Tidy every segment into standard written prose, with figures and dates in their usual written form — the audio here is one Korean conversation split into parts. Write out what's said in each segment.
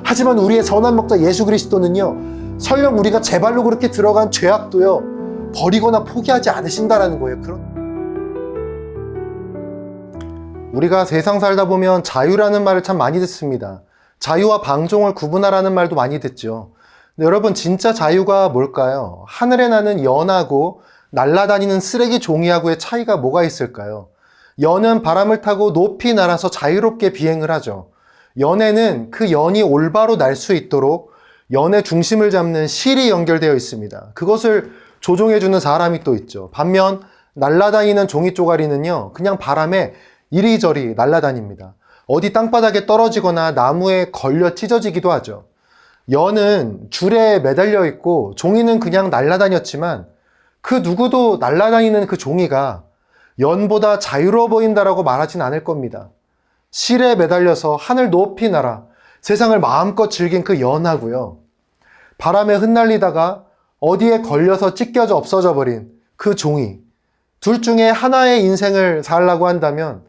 하지만 우리의 선한 목자 예수 그리스도는요, 설령 우리가 제 발로 그렇게 들어간 죄악도요 버리거나 포기하지 않으신다라는 거예요. 우리가 세상 살다 보면 자유라는 말을 참 많이 듣습니다. 자유와 방종을 구분하라는 말도 많이 듣죠. 근데 여러분, 진짜 자유가 뭘까요? 하늘에 나는 연하고 날아다니는 쓰레기 종이하고의 차이가 뭐가 있을까요? 연은 바람을 타고 높이 날아서 자유롭게 비행을 하죠. 연에는 그 연이 올바로 날 수 있도록 연의 중심을 잡는 실이 연결되어 있습니다. 그것을 조종해주는 사람이 또 있죠. 반면 날아다니는 종이 쪼가리는요, 그냥 바람에 이리저리 날아다닙니다. 어디 땅바닥에 떨어지거나 나무에 걸려 찢어지기도 하죠. 연은 줄에 매달려 있고 종이는 그냥 날아다녔지만 그 누구도 날아다니는 그 종이가 연보다 자유로워 보인다라고 말하진 않을 겁니다. 실에 매달려서 하늘 높이 날아 세상을 마음껏 즐긴 그 연하고요, 바람에 흩날리다가 어디에 걸려서 찢겨져 없어져 버린 그 종이, 둘 중에 하나의 인생을 살라고 한다면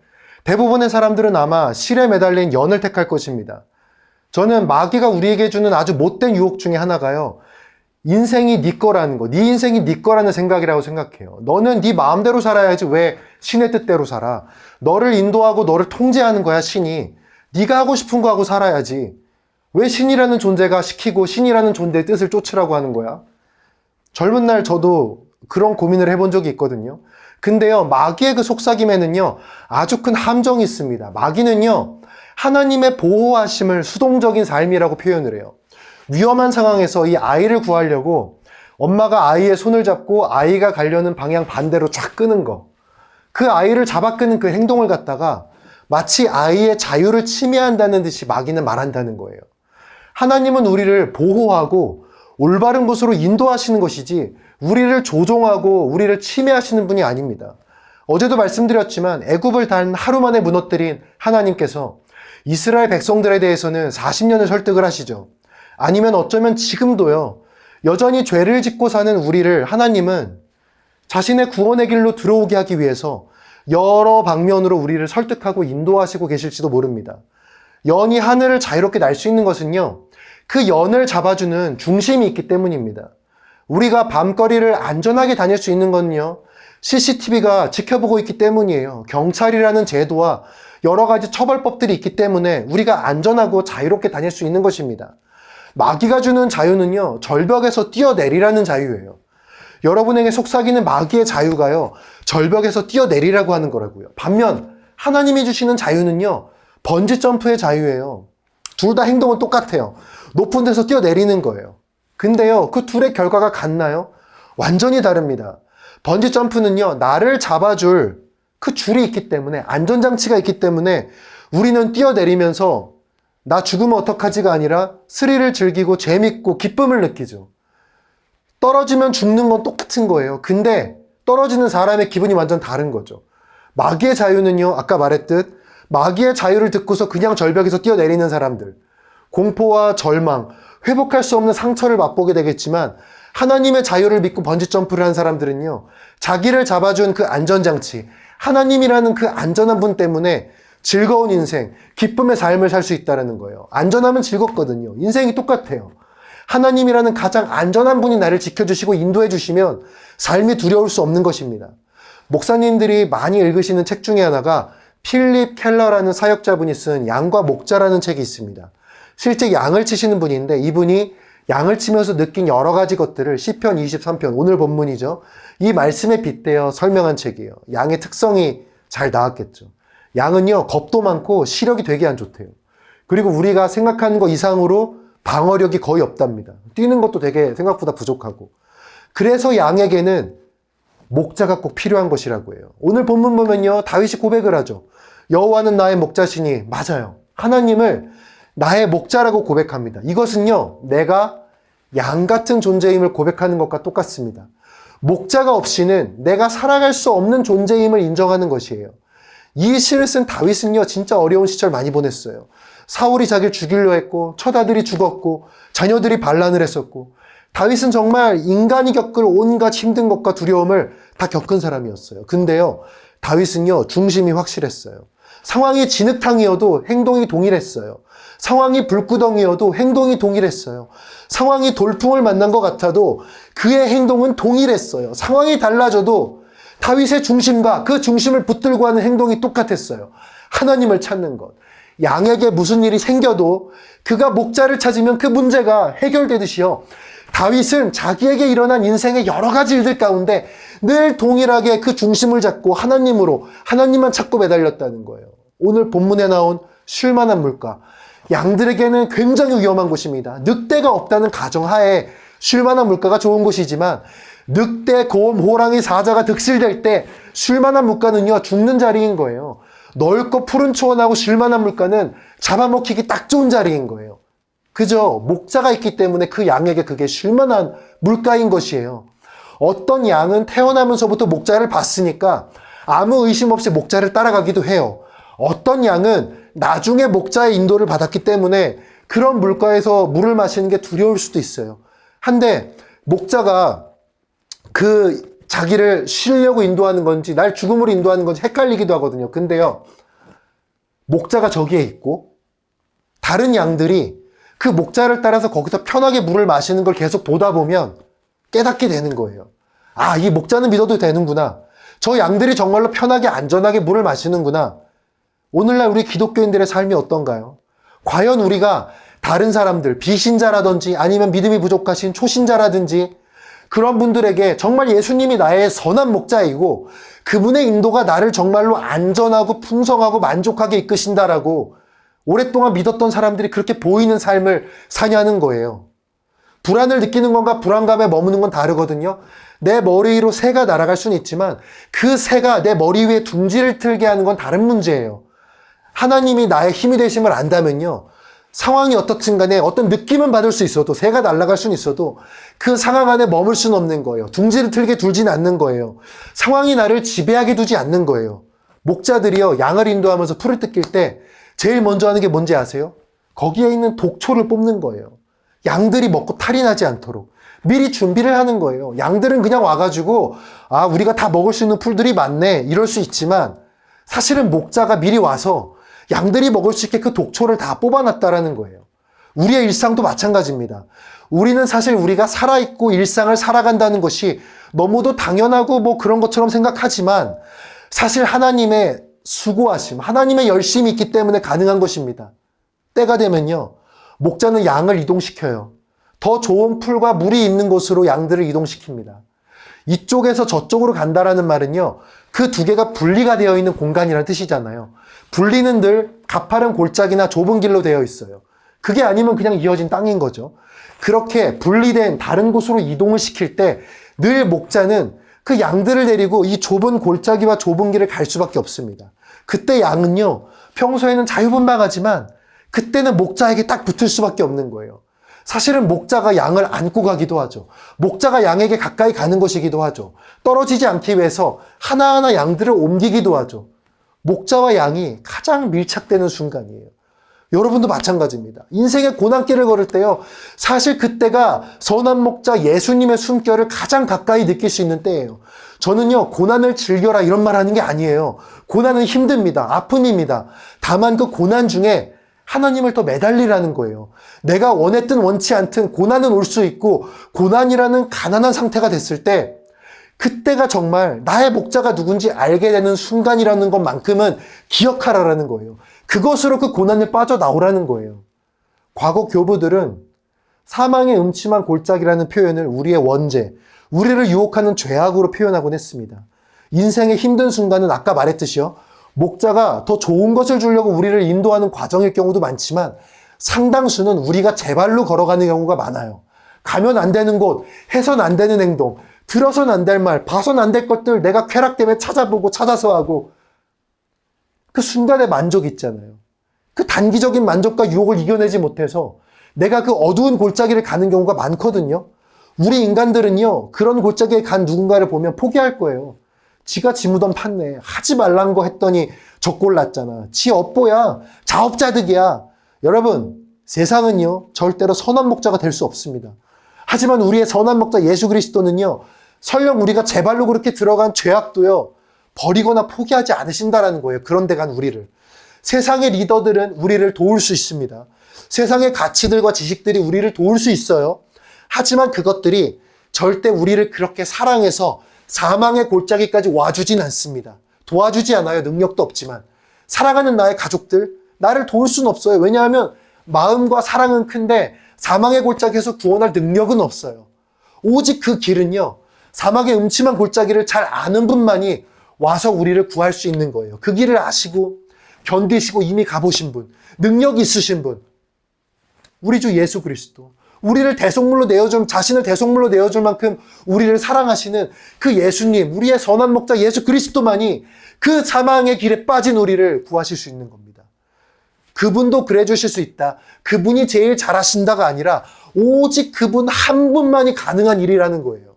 대부분의 사람들은 아마 실에 매달린 연을 택할 것입니다. 저는 마귀가 우리에게 주는 아주 못된 유혹 중에 하나가요, 인생이 네 거라는 거, 네 인생이 네 거라는 생각이라고 생각해요. 너는 네 마음대로 살아야지 왜 신의 뜻대로 살아? 너를 인도하고 너를 통제하는 거야, 신이. 네가 하고 싶은 거 하고 살아야지. 왜 신이라는 존재가 시키고 신이라는 존재의 뜻을 쫓으라고 하는 거야? 젊은 날 저도 그런 고민을 해본 적이 있거든요. 근데요, 마귀의 그 속삭임에는요 아주 큰 함정이 있습니다. 마귀는요, 하나님의 보호하심을 수동적인 삶이라고 표현을 해요. 위험한 상황에서 이 아이를 구하려고 엄마가 아이의 손을 잡고 아이가 가려는 방향 반대로 쫙 끄는 거, 그 아이를 잡아 끄는 그 행동을 갖다가 마치 아이의 자유를 침해한다는 듯이 마귀는 말한다는 거예요. 하나님은 우리를 보호하고 올바른 곳으로 인도하시는 것이지 우리를 조종하고 우리를 침해하시는 분이 아닙니다. 어제도 말씀드렸지만 애굽을 단 하루 만에 무너뜨린 하나님께서 이스라엘 백성들에 대해서는 40년을 설득을 하시죠. 아니면 어쩌면 지금도요, 여전히 죄를 짓고 사는 우리를 하나님은 자신의 구원의 길로 들어오게 하기 위해서 여러 방면으로 우리를 설득하고 인도하시고 계실지도 모릅니다. 연이 하늘을 자유롭게 날 수 있는 것은요, 그 연을 잡아주는 중심이 있기 때문입니다. 우리가 밤거리를 안전하게 다닐 수 있는 건요, CCTV가 지켜보고 있기 때문이에요. 경찰이라는 제도와 여러 가지 처벌법들이 있기 때문에 우리가 안전하고 자유롭게 다닐 수 있는 것입니다. 마귀가 주는 자유는요, 절벽에서 뛰어내리라는 자유예요. 여러분에게 속삭이는 마귀의 자유가요, 절벽에서 뛰어내리라고 하는 거라고요. 반면 하나님이 주시는 자유는요, 번지점프의 자유예요. 둘 다 행동은 똑같아요. 높은 데서 뛰어내리는 거예요. 근데요, 그 둘의 결과가 같나요? 완전히 다릅니다. 번지점프는요, 나를 잡아줄 그 줄이 있기 때문에, 안전장치가 있기 때문에 우리는 뛰어내리면서 나 죽으면 어떡하지가 아니라 스릴을 즐기고 재밌고 기쁨을 느끼죠. 떨어지면 죽는 건 똑같은 거예요. 근데 떨어지는 사람의 기분이 완전 다른 거죠. 마귀의 자유는요, 아까 말했듯 마귀의 자유를 듣고서 그냥 절벽에서 뛰어내리는 사람들, 공포와 절망, 회복할 수 없는 상처를 맛보게 되겠지만, 하나님의 자유를 믿고 번지점프를 한 사람들은요, 자기를 잡아준 그 안전장치, 하나님이라는 그 안전한 분 때문에 즐거운 인생, 기쁨의 삶을 살 수 있다는 거예요. 안전하면 즐겁거든요. 인생이 똑같아요. 하나님이라는 가장 안전한 분이 나를 지켜주시고 인도해 주시면 삶이 두려울 수 없는 것입니다. 목사님들이 많이 읽으시는 책 중에 하나가 필립 켈러라는 사역자분이 쓴 양과 목자라는 책이 있습니다. 실제 양을 치시는 분인데 이분이 양을 치면서 느낀 여러 가지 것들을 시편 23편, 오늘 본문이죠, 이 말씀에 빗대어 설명한 책이에요. 양의 특성이 잘 나왔겠죠. 양은요, 겁도 많고 시력이 되게 안 좋대요. 그리고 우리가 생각하는 것 이상으로 방어력이 거의 없답니다. 뛰는 것도 되게 생각보다 부족하고. 그래서 양에게는 목자가 꼭 필요한 것이라고 해요. 오늘 본문 보면요, 다윗이 고백을 하죠. 여호와는 나의 목자시니, 맞아요. 하나님을 나의 목자라고 고백합니다. 이것은요, 내가 양 같은 존재임을 고백하는 것과 똑같습니다. 목자가 없이는 내가 살아갈 수 없는 존재임을 인정하는 것이에요. 이 시를 쓴 다윗은요, 진짜 어려운 시절 많이 보냈어요. 사울이 자기를 죽이려 했고, 첫 아들이 죽었고, 자녀들이 반란을 했었고, 다윗은 정말 인간이 겪을 온갖 힘든 것과 두려움을 다 겪은 사람이었어요. 근데요, 다윗은요, 중심이 확실했어요. 상황이 진흙탕이어도 행동이 동일했어요. 상황이 불구덩이여도 행동이 동일했어요. 상황이 돌풍을 만난 것 같아도 그의 행동은 동일했어요. 상황이 달라져도 다윗의 중심과 그 중심을 붙들고 하는 행동이 똑같았어요. 하나님을 찾는 것. 양에게 무슨 일이 생겨도 그가 목자를 찾으면 그 문제가 해결되듯이요. 다윗은 자기에게 일어난 인생의 여러 가지 일들 가운데 늘 동일하게 그 중심을 잡고 하나님으로, 하나님만 찾고 매달렸다는 거예요. 오늘 본문에 나온 쉴만한 물가. 양들에게는 굉장히 위험한 곳입니다. 늑대가 없다는 가정하에 쉴만한 물가가 좋은 곳이지만 늑대, 곰, 호랑이, 사자가 득실될 때 쉴만한 물가는요, 죽는 자리인 거예요. 넓고 푸른 초원하고 쉴만한 물가는 잡아먹히기 딱 좋은 자리인 거예요. 그저 목자가 있기 때문에 그 양에게 그게 쉴만한 물가인 것이에요. 어떤 양은 태어나면서부터 목자를 봤으니까 아무 의심 없이 목자를 따라가기도 해요. 어떤 양은 나중에 목자의 인도를 받았기 때문에 그런 물가에서 물을 마시는 게 두려울 수도 있어요. 한데 목자가 그 자기를 쉬려고 인도하는 건지 날 죽음으로 인도하는 건지 헷갈리기도 하거든요. 근데요, 목자가 저기에 있고 다른 양들이 그 목자를 따라서 거기서 편하게 물을 마시는 걸 계속 보다 보면 깨닫게 되는 거예요. 아, 이 목자는 믿어도 되는구나. 저 양들이 정말로 편하게 안전하게 물을 마시는구나. 오늘날 우리 기독교인들의 삶이 어떤가요? 과연 우리가 다른 사람들, 비신자라든지 아니면 믿음이 부족하신 초신자라든지 그런 분들에게 정말 예수님이 나의 선한 목자이고 그분의 인도가 나를 정말로 안전하고 풍성하고 만족하게 이끄신다라고 오랫동안 믿었던 사람들이 그렇게 보이는 삶을 사냐는 거예요. 불안을 느끼는 건가 불안감에 머무는 건 다르거든요. 내 머리 위로 새가 날아갈 수는 있지만 그 새가 내 머리 위에 둥지를 틀게 하는 건 다른 문제예요. 하나님이 나의 힘이 되심을 안다면요, 상황이 어떻든 간에 어떤 느낌은 받을 수 있어도, 새가 날아갈 수는 있어도 그 상황 안에 머물 수는 없는 거예요. 둥지를 틀게 둘진 않는 거예요. 상황이 나를 지배하게 두지 않는 거예요. 목자들이요, 양을 인도하면서 풀을 뜯길 때 제일 먼저 하는 게 뭔지 아세요? 거기에 있는 독초를 뽑는 거예요. 양들이 먹고 탈이 나지 않도록 미리 준비를 하는 거예요. 양들은 그냥 와가지고 아, 우리가 다 먹을 수 있는 풀들이 많네 이럴 수 있지만 사실은 목자가 미리 와서 양들이 먹을 수 있게 그 독초를 다 뽑아놨다라는 거예요. 우리의 일상도 마찬가지입니다. 우리는 사실 우리가 살아있고 일상을 살아간다는 것이 너무도 당연하고 뭐 그런 것처럼 생각하지만 사실 하나님의 수고하심, 하나님의 열심이 있기 때문에 가능한 것입니다. 때가 되면요, 목자는 양을 이동시켜요. 더 좋은 풀과 물이 있는 곳으로 양들을 이동시킵니다. 이쪽에서 저쪽으로 간다라는 말은요, 그 두 개가 분리가 되어 있는 공간이라는 뜻이잖아요. 분리는 늘 가파른 골짜기나 좁은 길로 되어 있어요. 그게 아니면 그냥 이어진 땅인 거죠. 그렇게 분리된 다른 곳으로 이동을 시킬 때 늘 목자는 그 양들을 데리고 이 좁은 골짜기와 좁은 길을 갈 수밖에 없습니다. 그때 양은요, 평소에는 자유분방하지만 그때는 목자에게 딱 붙을 수밖에 없는 거예요. 사실은 목자가 양을 안고 가기도 하죠. 목자가 양에게 가까이 가는 것이기도 하죠. 떨어지지 않기 위해서 하나하나 양들을 옮기기도 하죠. 목자와 양이 가장 밀착되는 순간이에요. 여러분도 마찬가지입니다. 인생의 고난길을 걸을 때요, 사실 그때가 선한 목자 예수님의 숨결을 가장 가까이 느낄 수 있는 때예요. 저는요, 고난을 즐겨라 이런 말 하는 게 아니에요. 고난은 힘듭니다. 아픔입니다. 다만 그 고난 중에 하나님을 더 매달리라는 거예요. 내가 원했든 원치 않든 고난은 올 수 있고 고난이라는 가난한 상태가 됐을 때 그때가 정말 나의 목자가 누군지 알게 되는 순간이라는 것만큼은 기억하라라는 거예요. 그것으로 그 고난을 빠져나오라는 거예요. 과거 교부들은 사망의 음침한 골짜기라는 표현을 우리의 원죄, 우리를 유혹하는 죄악으로 표현하곤 했습니다. 인생의 힘든 순간은 아까 말했듯이요, 목자가 더 좋은 것을 주려고 우리를 인도하는 과정일 경우도 많지만 상당수는 우리가 제 발로 걸어가는 경우가 많아요. 가면 안 되는 곳, 해선 안 되는 행동, 들어선 안 될 말, 봐선 안 될 것들 내가 쾌락 때문에 찾아보고 찾아서 하고 그 순간의 만족 있잖아요. 그 단기적인 만족과 유혹을 이겨내지 못해서 내가 그 어두운 골짜기를 가는 경우가 많거든요. 우리 인간들은요, 그런 골짜기에 간 누군가를 보면 포기할 거예요. 지가 지 무덤 팠네. 하지 말란 거 했더니 저 꼴 났잖아. 지 업보야. 자업자득이야. 여러분, 세상은요, 절대로 선한 목자가 될 수 없습니다. 하지만 우리의 선한 목자 예수 그리스도는요, 설령 우리가 제 발로 그렇게 들어간 죄악도요, 버리거나 포기하지 않으신다라는 거예요. 그런 데 간 우리를. 세상의 리더들은 우리를 도울 수 있습니다. 세상의 가치들과 지식들이 우리를 도울 수 있어요. 하지만 그것들이 절대 우리를 그렇게 사랑해서 사망의 골짜기까지 와주진 않습니다. 도와주지 않아요. 능력도 없지만. 사랑하는 나의 가족들, 나를 도울 수는 없어요. 왜냐하면 마음과 사랑은 큰데 사망의 골짜기에서 구원할 능력은 없어요. 오직 그 길은요, 사막의 음침한 골짜기를 잘 아는 분만이 와서 우리를 구할 수 있는 거예요. 그 길을 아시고 견디시고 이미 가보신 분, 능력 있으신 분, 우리 주 예수 그리스도, 우리를 대속물로 내어줄, 자신을 대속물로 내어줄 만큼 우리를 사랑하시는 그 예수님, 우리의 선한 목자 예수 그리스도만이 그 사망의 길에 빠진 우리를 구하실 수 있는 겁니다. 그분도 그래 주실 수 있다. 그분이 제일 잘하신다가 아니라 오직 그분 한 분만이 가능한 일이라는 거예요.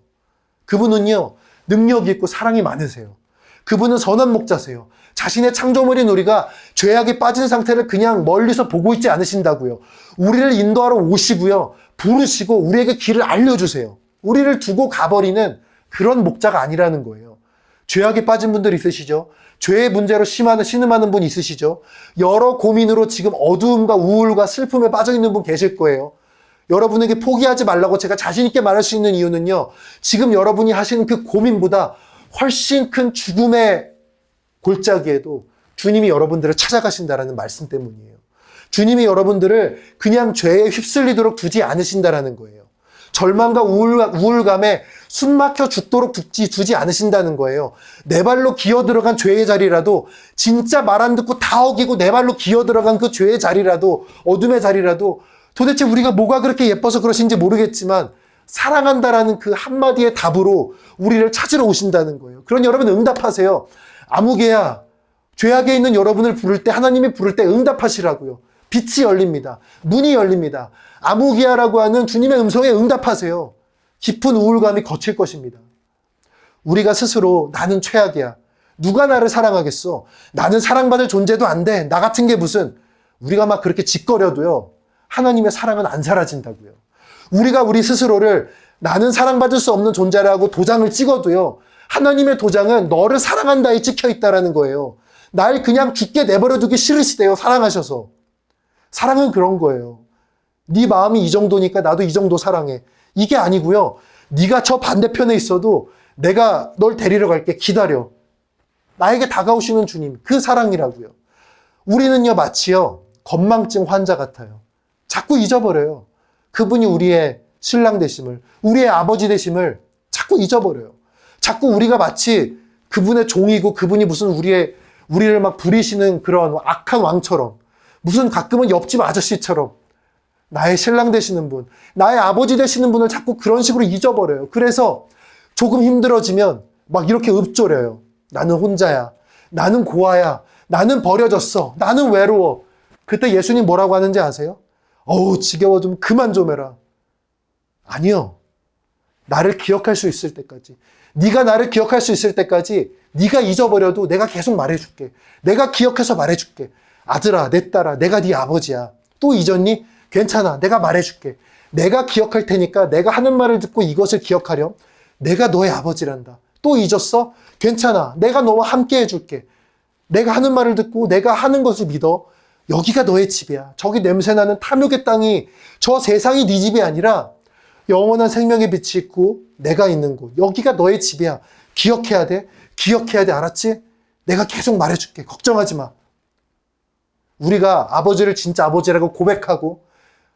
그분은요, 능력이 있고 사랑이 많으세요. 그분은 선한 목자세요. 자신의 창조물인 우리가 죄악에 빠진 상태를 그냥 멀리서 보고 있지 않으신다고요. 우리를 인도하러 오시고요. 부르시고 우리에게 길을 알려주세요. 우리를 두고 가버리는 그런 목자가 아니라는 거예요. 죄악에 빠진 분들 있으시죠? 죄의 문제로 신음하는 분 있으시죠? 여러 고민으로 지금 어두움과 우울과 슬픔에 빠져 있는 분 계실 거예요. 여러분에게 포기하지 말라고 제가 자신 있게 말할 수 있는 이유는요, 지금 여러분이 하시는 그 고민보다 훨씬 큰 죽음의 골짜기에도 주님이 여러분들을 찾아가신다라는 말씀 때문이에요. 주님이 여러분들을 그냥 죄에 휩쓸리도록 두지 않으신다라는 거예요. 절망과 우울감에 숨막혀 죽도록 두지 않으신다는 거예요. 내 발로 기어 들어간 죄의 자리라도, 진짜 말 안 듣고 다 어기고 내 발로 기어 들어간 그 죄의 자리라도, 어둠의 자리라도, 도대체 우리가 뭐가 그렇게 예뻐서 그러신지 모르겠지만 사랑한다라는 그 한마디의 답으로 우리를 찾으러 오신다는 거예요. 그러니 여러분 응답하세요. 아무개야, 죄악에 있는 여러분을 부를 때, 하나님이 부를 때 응답하시라고요. 빛이 열립니다. 문이 열립니다. 아무개야라고 하는 주님의 음성에 응답하세요. 깊은 우울감이 거칠 것입니다. 우리가 스스로 나는 최악이야, 누가 나를 사랑하겠어, 나는 사랑받을 존재도 안 돼, 나 같은 게 무슨, 우리가 막 그렇게 짓거려도요, 하나님의 사랑은 안 사라진다고요. 우리가 우리 스스로를 나는 사랑받을 수 없는 존재라고 도장을 찍어도요, 하나님의 도장은 너를 사랑한다에 찍혀있다라는 거예요. 날 그냥 죽게 내버려두기 싫으시대요. 사랑하셔서. 사랑은 그런 거예요. 네 마음이 이 정도니까 나도 이 정도 사랑해. 이게 아니고요, 네가 저 반대편에 있어도 내가 널 데리러 갈게, 기다려. 나에게 다가오시는 주님, 그 사랑이라고요. 우리는요, 마치요, 건망증 환자 같아요. 자꾸 잊어버려요. 그분이 우리의 신랑 되심을, 우리의 아버지 되심을 자꾸 잊어버려요. 자꾸 우리가 마치 그분의 종이고 그분이 무슨 우리를 막 부리시는 그런 악한 왕처럼, 무슨 가끔은 옆집 아저씨처럼 나의 신랑 되시는 분, 나의 아버지 되시는 분을 자꾸 그런 식으로 잊어버려요. 그래서 조금 힘들어지면 막 이렇게 읊조려요. 나는 혼자야. 나는 고아야. 나는 버려졌어. 나는 외로워. 그때 예수님 뭐라고 하는지 아세요? 어우, 지겨워, 좀 그만 좀 해라. 아니요. 나를 기억할 수 있을 때까지, 네가 나를 기억할 수 있을 때까지 네가 잊어버려도 내가 계속 말해줄게. 내가 기억해서 말해줄게. 아들아, 내 딸아, 내가 네 아버지야. 또 잊었니? 괜찮아. 내가 말해줄게. 내가 기억할 테니까 내가 하는 말을 듣고 이것을 기억하렴. 내가 너의 아버지란다. 또 잊었어? 괜찮아. 내가 너와 함께 해줄게. 내가 하는 말을 듣고 내가 하는 것을 믿어. 여기가 너의 집이야. 저기 냄새나는 탐욕의 땅이, 저 세상이 네 집이 아니라 영원한 생명의 빛이 있고 내가 있는 곳, 여기가 너의 집이야. 기억해야 돼. 기억해야 돼. 알았지? 내가 계속 말해줄게. 걱정하지 마. 우리가 아버지를 진짜 아버지라고 고백하고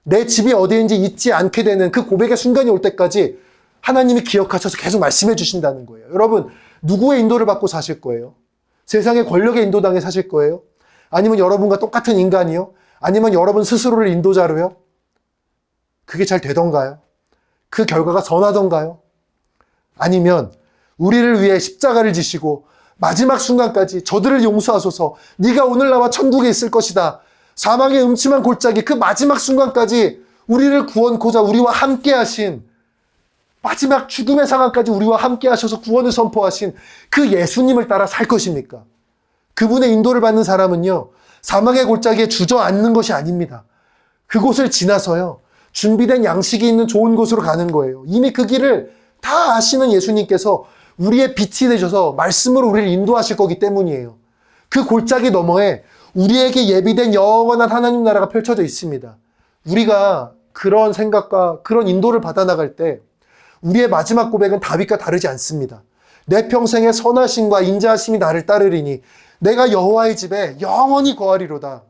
내 집이 어디인지 잊지 않게 되는 그 고백의 순간이 올 때까지 하나님이 기억하셔서 계속 말씀해 주신다는 거예요. 여러분, 누구의 인도를 받고 사실 거예요? 세상의 권력의 인도당에 사실 거예요? 아니면 여러분과 똑같은 인간이요? 아니면 여러분 스스로를 인도자로요? 그게 잘 되던가요? 그 결과가 선하던가요? 아니면 우리를 위해 십자가를 지시고 마지막 순간까지 저들을 용서하소서, 네가 오늘 나와 천국에 있을 것이다, 사망의 음침한 골짜기 그 마지막 순간까지 우리를 구원코자 우리와 함께 하신, 마지막 죽음의 상황까지 우리와 함께 하셔서 구원을 선포하신 그 예수님을 따라 살 것입니까? 그분의 인도를 받는 사람은요, 사망의 골짜기에 주저앉는 것이 아닙니다. 그곳을 지나서요, 준비된 양식이 있는 좋은 곳으로 가는 거예요. 이미 그 길을 다 아시는 예수님께서 우리의 빛이 되셔서 말씀으로 우리를 인도하실 거기 때문이에요. 그 골짜기 너머에 우리에게 예비된 영원한 하나님 나라가 펼쳐져 있습니다. 우리가 그런 생각과 그런 인도를 받아 나갈 때 우리의 마지막 고백은 다윗과 다르지 않습니다. 내 평생의 선하심과 인자하심이 나를 따르리니 내가 여호와의 집에 영원히 거하리로다.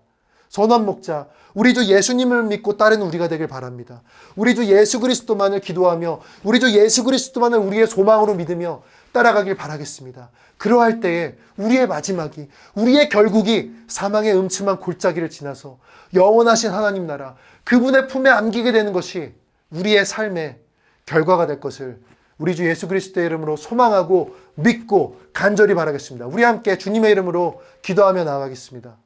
선한 목자, 우리 주 예수님을 믿고 따르는 우리가 되길 바랍니다. 우리 주 예수 그리스도만을 기도하며 우리 주 예수 그리스도만을 우리의 소망으로 믿으며 따라가길 바라겠습니다. 그러할 때에 우리의 마지막이, 우리의 결국이 사망의 음침한 골짜기를 지나서 영원하신 하나님 나라, 그분의 품에 안기게 되는 것이 우리의 삶의 결과가 될 것을 우리 주 예수 그리스도의 이름으로 소망하고 믿고 간절히 바라겠습니다. 우리 함께 주님의 이름으로 기도하며 나아가겠습니다.